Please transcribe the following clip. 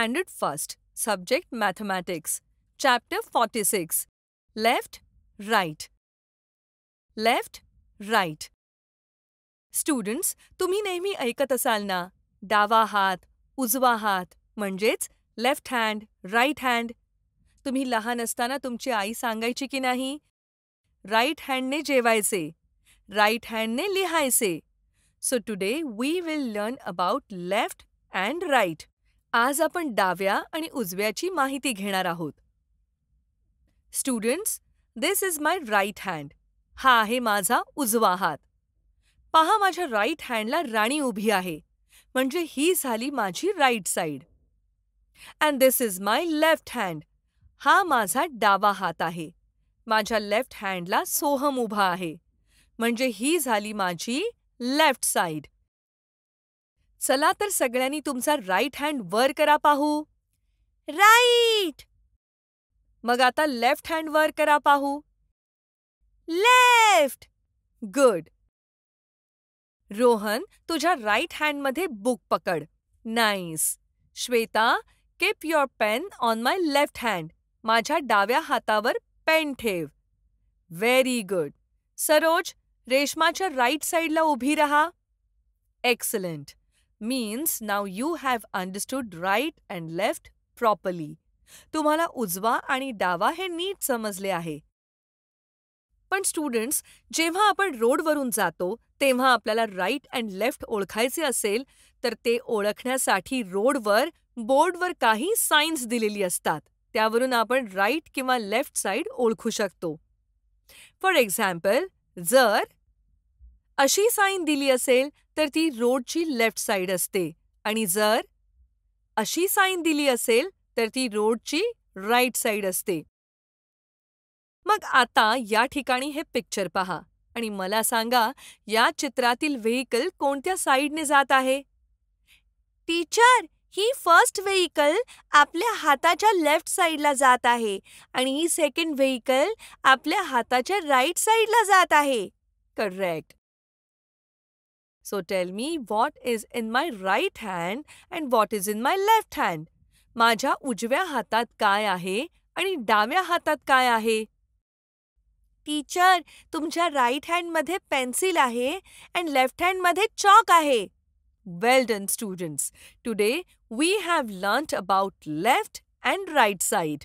Standard First, Subject Mathematics, Chapter 46, Left, Right. Left, Right. Students, तुम्ही नेहमी ऐकत असाल ना, डावा हात, उजवा हात म्हणजेच लेफ्ट हँड, राईट हँड. तुम्ही लहान असताना तुमची आई सांगायची की नाही, राईट हँडने जेवायचे, राईट हँडने लिहायचे. So today we will learn about left and right. आज आपण डाव्या आणि उजव्याची माहिती घेणार आहोत. Students, this is my right hand. हा आहे माझा उजवा हात. पहा, माझ्या राईट हँडला राणी उभी आहे, म्हणजे ही झाली माझी right side. And this is my left hand. हा माझा डावा हात आहे. माझ्या लेफ्ट हँडला सोहम उभा आहे, म्हणजे ही झाली माझी लेफ्ट साईड. चला तर सगळ्यांनी तुमचा राईट हँड वर करा पाहू. राईट. मग आता लेफ्ट हँड वर करा पाहू. लेफ्ट. गुड. रोहन, तुझ्या राईट हँडमध्ये बुक पकड. Nice. Shweta, keep your pain on my left hand. माझ्या डाव्या हातावर पेन ठेव. Very good. सरोज, रेशमाच्या राईट साईडला उभी रहा. Excellent. Means now you have understood right and left properly. तुम्हाला उजवा आणि डावा हे नीट समजले आहे. पण स्टुडंट्स, जेव्हा आपण रोडवरून जातो तेव्हा आपल्याला राईट अँड लेफ्ट ओळखायचे असेल तर ते ओळखण्यासाठी रोडवर बोर्डवर काही साईन्स दिलेली असतात. त्यावरून आपण राईट किंवा लेफ्ट साईड ओळखू शकतो. फॉर एक्झाम्पल, जर अशी साईन दिली असेल तर ती रोडची लेफ्ट साईड असते, आणि जर अशी साईन दिली असेल तर ती रोडची राईट साईड असते. मग आता या ठिकाणी हे पिक्चर पहा आणि मला सांगा, या चित्रातील व्हेइकल कोणत्या साईडने जात आहे? टीचर, ही फर्स्ट व्हेइकल आपल्या हाताच्या लेफ्ट साईडला जात आहे आणि ही सेकंड व्हेइकल आपल्या हाताच्या राईट साईडला जात आहे. Correct. So tell me, what is in my right hand and what is in my left hand? माझ्या उजव्या हातात काय आहे आणि डाव्या हातात काय आहे? टीचर, तुमच्या राईट हँडमध्ये पेन्सिल आहे अँड लेफ्ट हँडमध्ये चॉक आहे. Well done, students. Today we have learnt about left and right side.